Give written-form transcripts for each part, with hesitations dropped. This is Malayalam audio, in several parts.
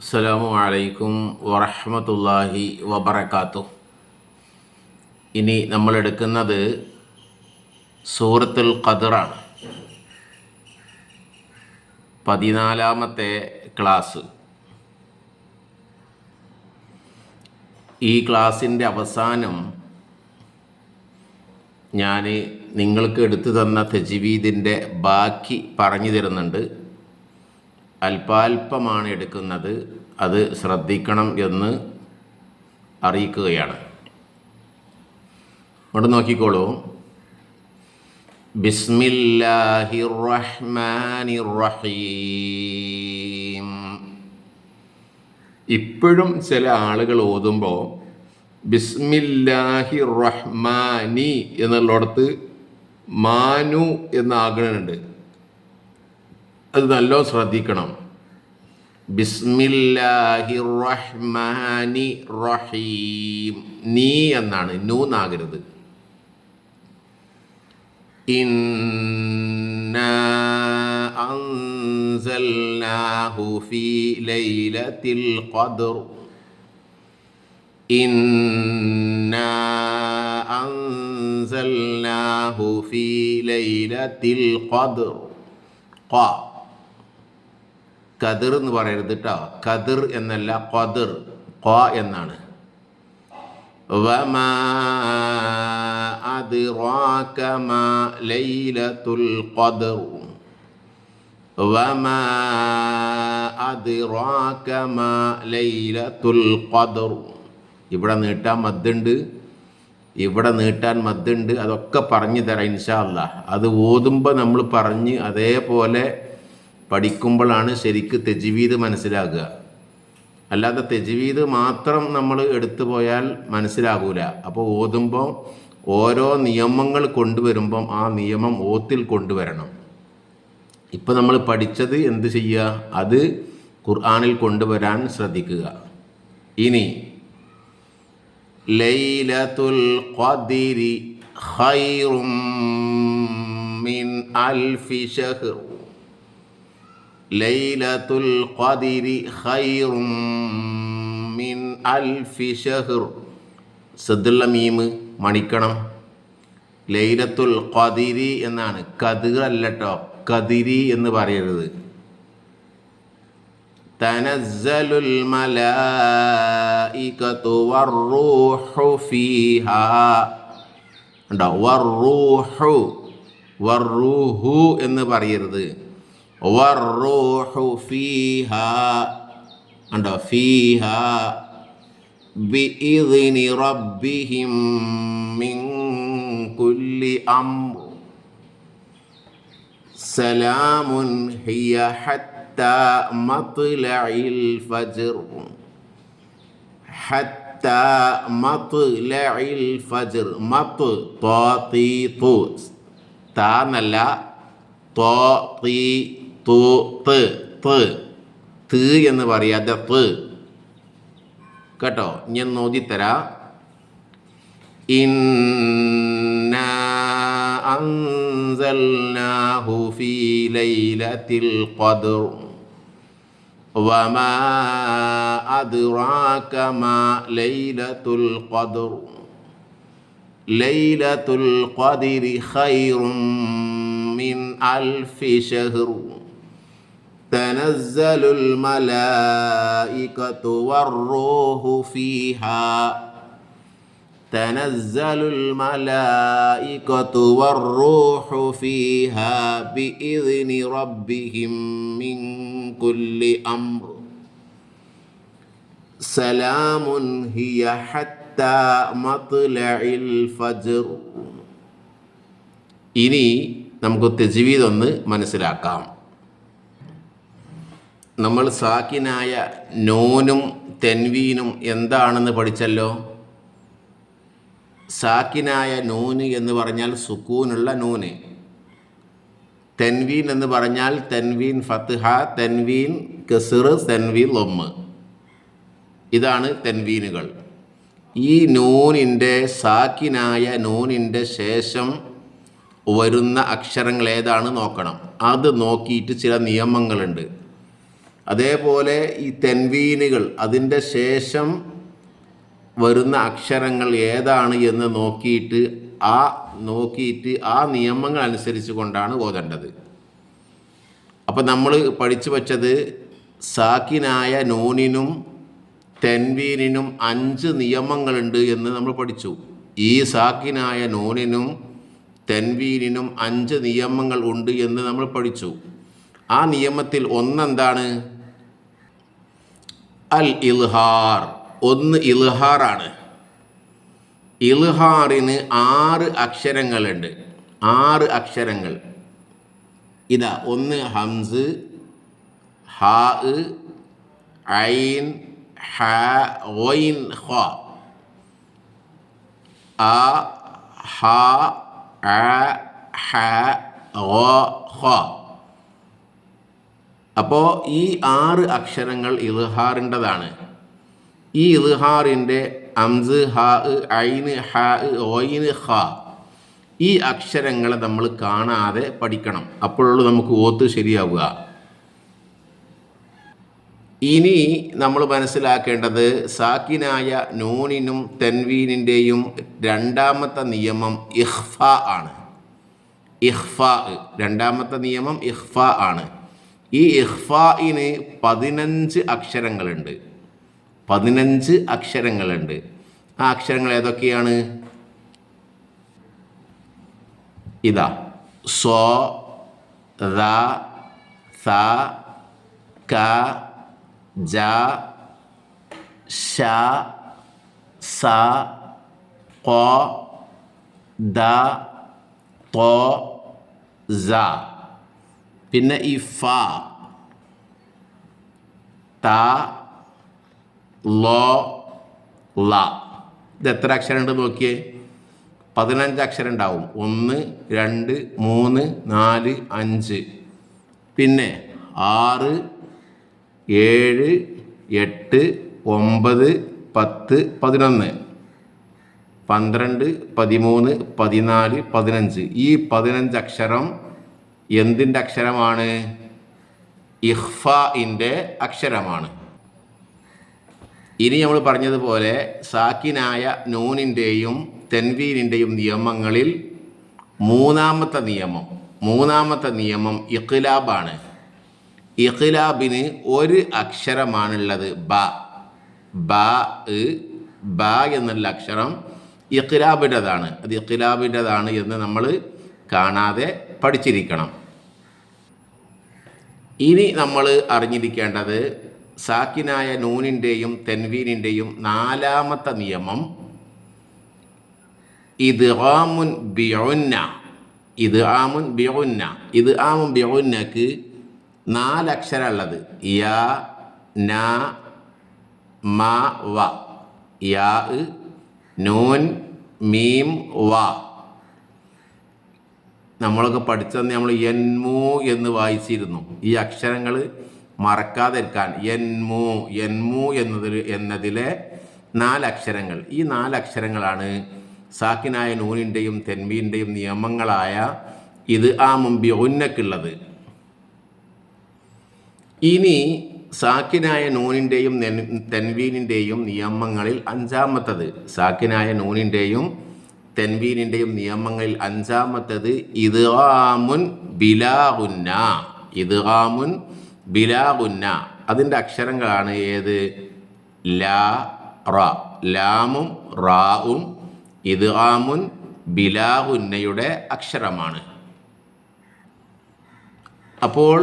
അസ്സലാമു അലൈക്കും വറഹ്മത്തുള്ളാഹി വബറകാതുഹു. ഇനി നമ്മൾ എടുക്കുന്നത് സൂറത്തുൽ ഖദറാണ്. 14-ാമത്തെ ക്ലാസ്. ഈ ക്ലാസ്സിൻ്റെ അവസാനം ഞാൻ നിങ്ങൾക്ക് എടുത്തു തന്ന തജ്വീദിൻ്റെ ബാക്കി പറഞ്ഞു തരുന്നുണ്ട്. അല്പാൽപമാണ് എടുക്കുന്നത്, അത് ശ്രദ്ധിക്കണം എന്ന് അറിയിക്കുകയാണ്. ഇവിടെ നോക്കിക്കോളൂ. ബിസ്മില്ലാഹിർ റഹ്മാനിർ റഹീം. ഇപ്പോഴും ചില ആളുകൾ ഓതുമ്പോൾ ബിസ്മില്ലാഹിർ റഹ്മാനി എന്നുള്ളിടത്ത് മാനു എന്നാകുന്നുണ്ട്. അത് നല്ലോണം ശ്രദ്ധിക്കണം. ബിസ്മില്ലാഹിർ റഹ്മാനി റഹീം. നീ എന്നാണ്, നൂന്നാകരുത്. ഇന്നാ അൻസൽനാഹു ഫീ ലൈലത്തിൽ ഖദ്ർ. ഇന്നാ അൻസൽനാഹു ഫീ ലൈലത്തിൽ ഖദ്ർ. ഖദർ എന്ന് പറയരുത് കേട്ടോ. ഖദർ എന്നല്ല, ഖദർ, ഖ എന്നാണ്. വമാ അദ്റാക മാ ലൈലത്തുൽ ഖദ്ർ. വമാ അദ്റാക മാ ലൈലത്തുൽ ഖദ്ർ. ഇവിടെ നീട്ടാൻ മദ്ദുണ്ട്, ഇവിടെ നീട്ടാൻ മദ്ദുണ്ട്. അതൊക്കെ പറഞ്ഞു തരാം ഇൻഷാ അല്ലാഹ്. അത് ഓതുമ്പോൾ നമ്മൾ പറഞ്ഞ് അതേപോലെ പഠിക്കുമ്പോഴാണ് ശരിക്ക് തജ്വീദ് മനസ്സിലാകുക. അല്ലാതെ തജ്വീദ് മാത്രം നമ്മൾ എടുത്തു പോയാൽ മനസ്സിലാകൂല. അപ്പോൾ ഓതുമ്പോൾ ഓരോ നിയമങ്ങൾ കൊണ്ടുവരുമ്പം ആ നിയമം ഓത്തിൽ കൊണ്ടുവരണം. ഇപ്പം നമ്മൾ പഠിച്ചത് എന്ത് ചെയ്യുക, അത് ഖുർആനിൽ കൊണ്ടുവരാൻ ശ്രദ്ധിക്കുക. ഇനി ലൈലത്തുൽ ഖദ്രി ഖൈറും മിൻ അൽഫി ശഹ്ർ. ലൈലത്തുൽ ഖദ്രി ഖൈറും മിൻ അൽഫി ശഹ്ർ. സദ്ദുള്ള മീമ് മണിക്കണം. ലൈലത്തുൽ ഖദ്രി എന്നാണ്, ഖദ്ർ അല്ല കേട്ടോ. ഖദ്രി എന്ന് പറയരുത്. തനസ്സലുൽ മലായികതു വറൂഹു ഫീഹാ. ഉണ്ടോ? വറൂഹു, വറൂഹു എന്ന് പറയരുത്. വറൂഹു ഫീഹാ. ഉണ്ടോ? ഫീഹാ ബിഇദ്നി റബ്ബിഹിം മിൻ കുല്ലി അംർ. സലാമുൻ ഹിയ ഹത്താ മത്ലഇൽ ഫജ്ർ. ഹത്താ മത്ലഇൽ ഫജ്ർ. മത്ത് ത്വാ തീ തു. താ എന്നല്ല, ത്വാ തീ തു ത്. ത് എന്ന് പറയാതെ ത് കേട്ടോ. ഞാൻ നോദിത്തരാ. ഇന്നാ അൻസൽനാഹു ഫീ ലൈലത്തിൽ ഖദ്ർ. വമാ അദ്റാക മാ ലൈലത്തുൽ ഖദ്ർ. ലൈലത്തുൽ ഖദ്രി ഖൈറും മിൻ അൽഫി ശഹ്ർ. തനസ്സലുൽ മലായികതു വറൂഹു ഫീഹാ. തനസ്സലുൽ മലായികതു വറൂഹു ഫീഹാ ബിഇദ്നി റബ്ബിഹിം മിൻ കുല്ലി അംർ. സലാമുൻ ഹിയ ഹത്താ മത്ലഇൽ ഫജ്ർ. ഇനി നമുക്ക് തജ്വീദ് ഒന്ന് മനസ്സിലാക്കാം. നമ്മൾ സാക്കിനായ നൂനും തെൻവീനും എന്താണെന്ന് പഠിച്ചല്ലോ. സാക്കിനായ നൂന് എന്ന് പറഞ്ഞാൽ സുക്കൂനുള്ള നൂന്. തെൻവീൻ എന്ന് പറഞ്ഞാൽ തെൻവീൻ ഫത്ഹ, തെൻവീൻ കസ്ർ, തെൻവീൻ ലൊമ്മ്. ഇതാണ് തെൻവീനുകൾ. ഈ നൂനിൻ്റെ, സാക്കിനായ നൂനിൻ്റെ ശേഷം വരുന്ന അക്ഷരങ്ങൾ ഏതാണ് നോക്കണം. അത് നോക്കിയിട്ട് ചില നിയമങ്ങളുണ്ട്. അതേപോലെ ഈ തെൻവീനുകൾ അതിൻ്റെ ശേഷം വരുന്ന അക്ഷരങ്ങൾ ഏതാണ് എന്ന് നോക്കിയിട്ട് ആ നിയമങ്ങൾ അനുസരിച്ച് കൊണ്ടാണ് ഓതേണ്ടത്. അപ്പം നമ്മൾ പഠിച്ചു വച്ചത് സാക്കിനായ നൂനിനും തെൻവീനിനും 5 നിയമങ്ങളുണ്ട് എന്ന് നമ്മൾ പഠിച്ചു. ഈ സാക്കിനായ നൂനിനും തെൻവീനിനും 5 നിയമങ്ങൾ ഉണ്ട് എന്ന് നമ്മൾ പഠിച്ചു. ആ നിയമത്തിൽ ഒന്നെന്താണ്? അൽ ഇൽഹാർ. ഒന്ന് ഇൽഹാറാണ്. ഇൽഹാറിന് 6 അക്ഷരങ്ങളുണ്ട്. 6 അക്ഷരങ്ങൾ ഇതാ: ഒന്ന് ഹംസ്, ഹാ, ഐൻ, ഹ, ഗൈൻ, ഖ. ആ, ഹ, അ, ഹ, ഗ, ഖ. അപ്പോൾ ഈ 6 അക്ഷരങ്ങൾ ഇൽഹാറിൻ്റെതാണ്. ഈ ഇൽഹാറിൻ്റെ ഹംസ്, ഹാ, ഐൻ, ഹ, ഗൈൻ, ഖ ഈ അക്ഷരങ്ങളെ നമ്മൾ കാണാതെ പഠിക്കണം. അപ്പോഴുള്ളൂ നമുക്ക് ഓത്ത് ശരിയാവുക. ഇനി നമ്മൾ മനസ്സിലാക്കേണ്ടത് സാക്കിനായ നൂനിനും തെൻവീനിൻ്റെയും രണ്ടാമത്തെ നിയമം ഇഖ്ഫ ആണ്. ഇഖ്ഫ, രണ്ടാമത്തെ നിയമം ഇഖ്ഫ ആണ്. ഈ ഇഖ്ഫായിന് 15 അക്ഷരങ്ങളുണ്ട്. 15 അക്ഷരങ്ങളുണ്ട്. ആ അക്ഷരങ്ങൾ ഏതൊക്കെയാണ്? ഇതാ: സോ, റ, സ, ക, ജ, ഷ, സ, ഖ, ദ, ത, സ. പിന്നെ ഈ ഫ, ത, ലോ, ല. ഇത് എത്ര അക്ഷരം ഉണ്ട് നോക്കിയേ? 15 അക്ഷരം ഉണ്ടാവും. 1, 2, 3, 4, 5. പിന്നെ 6, 7, 8, 9, 10, 11, 12, 13, 14, 15. ഈ 15 അക്ഷരം എന്തിൻ്റെ അക്ഷരമാണ്? ഇഖ്ഫാഇൻ്റെ അക്ഷരമാണ്. ഇനി നമ്മൾ പറഞ്ഞതുപോലെ സാക്കിനായ നൂനിൻ്റെയും തെൻവീനിൻ്റെയും നിയമങ്ങളിൽ മൂന്നാമത്തെ നിയമം ഇഖ്ലാബാണ്. ഇഖ്ലാബിന് ഒരു അക്ഷരമാണുള്ളത്, ബ. ബ എന്നുള്ള അക്ഷരം ഇഖ്ലാബിൻ്റെതാണ്. അത് ഇഖ്ലാബിൻ്റെതാണ് എന്ന് നമ്മൾ കാണാതെ പഠിച്ചിരിക്കണം. ഇനി നമ്മൾ അറിഞ്ഞിരിക്കേണ്ടത് സാക്കിനായ നൂനിൻ്റെയും തെൻവീനിൻ്റെയും നാലാമത്തെ നിയമം ഇദ്ഗാമുൻ ബിഉന്ന. ഇദ്ഗാമുൻ ബിഉന്നക്ക് 4 അക്ഷരം ഉള്ളത്: യാ, ന, മ, വ. യാ, നൂൻ, മീം, വ. നമ്മളൊക്കെ പഠിച്ചത് നമ്മൾ യൻമു എന്ന് വായിച്ചിരുന്നു. ഈ അക്ഷരങ്ങൾ മറക്കാതിരിക്കാൻ യൻമു എന്നതിലെ 4 അക്ഷരങ്ങൾ. ഈ 4 അക്ഷരങ്ങളാണ് സാക്കിനായ നൂനിൻ്റെയും തെൻവീനിൻ്റെയും നിയമങ്ങളായ ഇദ്ഗാമുൻ ബിഉന്നക്കുള്ളത്. ഇനി സാക്കിനായ നൂനിൻ്റെയും തെൻവീനിൻ്റെയും നിയമങ്ങളിൽ അഞ്ചാമത്തത് ഇദ്ഗാമുൻ ബിലാ ഗുന്ന. അതിൻ്റെ അക്ഷരങ്ങളാണ് ഏത്? ലാ, റ. ലാമും റാവും ഇദ്ഗാമുൻ ബിലാ ഗുന്നയുടെ അക്ഷരമാണ്. അപ്പോൾ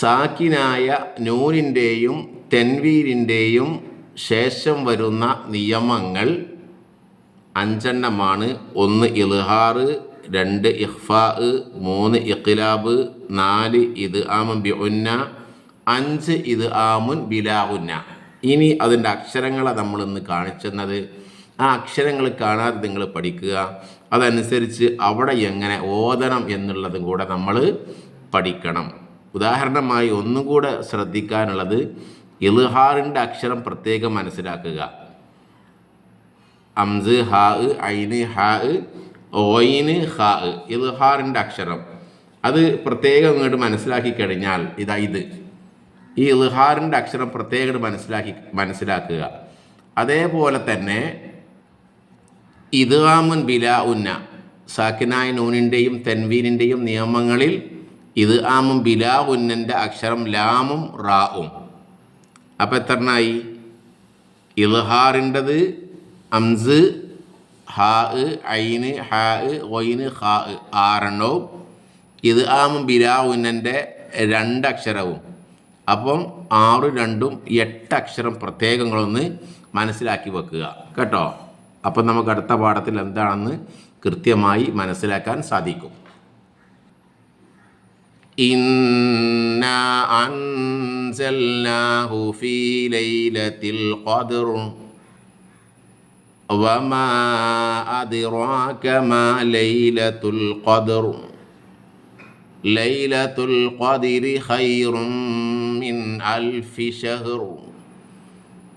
സാക്കിനായ നൂനിൻ്റെയും തെൻവീനിൻ്റെയും ശേഷം വരുന്ന നിയമങ്ങൾ 5 1 ഇൽഹാർ, 2 ഇഖ്ഫാ, 3 ഇഖ്ലാബ്, 4 ഇദ്ഗാമുൻ ബിഉന്ന, 5 ഇദ്ഗാമുൻ ബിലാ ഗുന്ന. ഇനി അതിൻ്റെ അക്ഷരങ്ങളെ നമ്മളിന്ന് കാണിച്ചെന്നത്. ആ അക്ഷരങ്ങൾ കാണാതെ നിങ്ങൾ പഠിക്കുക. അതനുസരിച്ച് അവിടെ എങ്ങനെ ഓതണം എന്നുള്ളതും കൂടെ നമ്മൾ പഠിക്കണം. ഉദാഹരണമായി ഒന്നും കൂടെ ശ്രദ്ധിക്കാനുള്ളത്, ഇൽഹാറിൻ്റെ അക്ഷരം പ്രത്യേകം മനസ്സിലാക്കുക. ഹംസ്, ഹാ, ഐന്, ഹ, ഗൈന്, ഖ. ഇൽഹാറിൻ്റെ അക്ഷരം അത് പ്രത്യേകം ഇങ്ങോട്ട് മനസ്സിലാക്കി കഴിഞ്ഞാൽ ഇത് ഈ ഇൽഹാറിൻ്റെ അക്ഷരം പ്രത്യേകം മനസ്സിലാക്കുക. അതേപോലെ തന്നെ ഇദ്ഗാമുൻ ബിലാ ഉന്ന, സാക്കിനായ നൂനിൻ്റെയും തെൻവീനിൻ്റെയും നിയമങ്ങളിൽ ഇദ്ഗാമുൻ ബിലാ ഉന്നൻ്റെ അക്ഷരം ലാമും റാവും. അപ്പം എത്രണ്ണായി? ഇൽഹാറിൻ്റെത് അംസ്, ഹാ, ഐന്, ഹാ, ഒയിന്, ഹാ, 6 ഇദ്ഗാമുൻ ബിലാ ഉന്നൻ്റെ 2 അക്ഷരവും. അപ്പം 6, 2, 8 അക്ഷരം പ്രത്യേകങ്ങളൊന്ന് മനസ്സിലാക്കി വെക്കുക കേട്ടോ. അപ്പം നമുക്ക് അടുത്ത പാഠത്തിൽ എന്താണെന്ന് കൃത്യമായി മനസ്സിലാക്കാൻ സാധിക്കും. ഇന്നാ അൻസൽനാഹു ഫീ ലൈലത്തിൽ ഖദ്ർ വമാ അദ്റാക മാ ലൈലത്തുൽ ഖദ്ർ ലൈലത്തുൽ ഖദ്രി ഖൈറും മിൻ അൽഫി ശഹ്ർ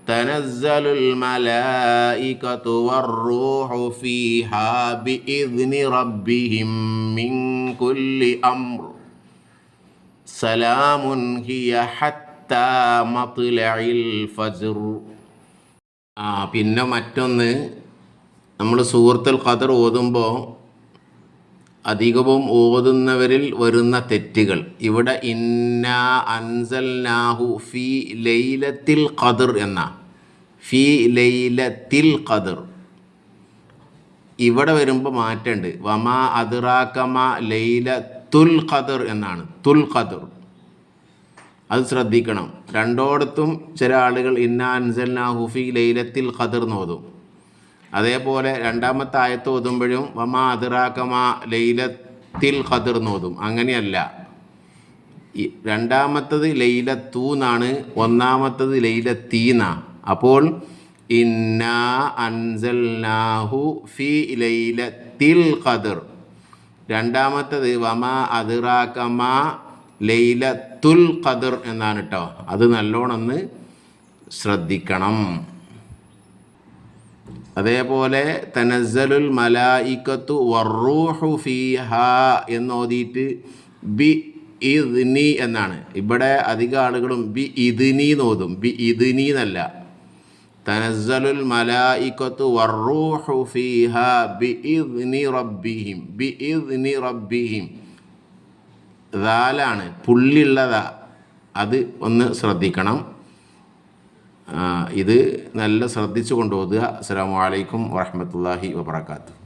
തനസ്സലുൽ മലായികതു വർ-റൂഹു ഫീഹാ ബിഇദ്നി റബ്ബിഹിം മിൻ കുല്ലി അംർ സലാമുൻ ഹിയ ഹത്താ മത്ലഇൽ ഫജ്ർ. പിന്നെ മറ്റൊന്ന്, നമ്മൾ സൂറത്തുൽ ഖദർ ഓതുമ്പോൾ അധികവും ഓതുന്നവരിൽ വരുന്ന തെറ്റുകൾ. ഇവിടെ ഇന്നാ അൻസൽനാഹു ഫീ ലൈലത്തിൽ ഖദർ എന്ന ഫീ ലൈലത്തിൽ ഖദർ ഇവിടെ വരുമ്പോൾ മാറ്റമുണ്ട്. വമാ അദ്റാക മാ ലൈലത്തുൽ ഖദർ എന്നാണ്, തുൽ ഖദർ. അത് ശ്രദ്ധിക്കണം. രണ്ടോടത്തും ചില ആളുകൾ ഇന്നാ അൻസൽനാഹു ഫീ ലൈലത്തിൽ ഖദർ എന്നോതും. അതേപോലെ രണ്ടാമത്തെ ആയത്ത് ഓതുമ്പോഴും വമാ അദ്റാക മാ ലൈലത്തിൽ ഖദർ എന്നോതും. അങ്ങനെയല്ല, രണ്ടാമത്തത് ലൈലത്തു എന്നാണ്, ഒന്നാമത്തത് ലൈലത്തീന്നാ. അപ്പോൾ ഇന്നാ അൻസൽനാഹു ഫീ ലൈലത്തിൽ ഖദർ, രണ്ടാമത്തത് വമാ അദ്റാക മാ ലൈലത്തുൽ ഖദർ എന്നാണ് കേട്ടോ. അത് നല്ലോണം ഒന്ന് ശ്രദ്ധിക്കണം. അതേപോലെ തനസ്സലുൽ മലായികത്തു വർ-റൂഹു ഫീഹാ എന്നോതിയിട്ട് ബി ഇദ്നി എന്നാണ്. ഇവിടെ അധിക ആളുകളും ബി ഇദ്നി എന്നോതും. ബി ഇദ്നി എന്നല്ല. തനസ്സലുൽ മലായികത്തു വർ-റൂഹു ഫീഹാ ബി ഇദ്നി റബ്ബിഹിം, ബി ഇദ്നി റബ്ബിഹിം. ദാലാണ്, പുള്ളിയുള്ളതാ. അത് ഒന്ന് ശ്രദ്ധിക്കണം. ഇത് നല്ല ശ്രദ്ധിച്ചു കൊണ്ടുപോകുക. അസ്സലാമു അലൈക്കും വറഹ്മത്തുള്ളാഹി വബറകാതുഹു.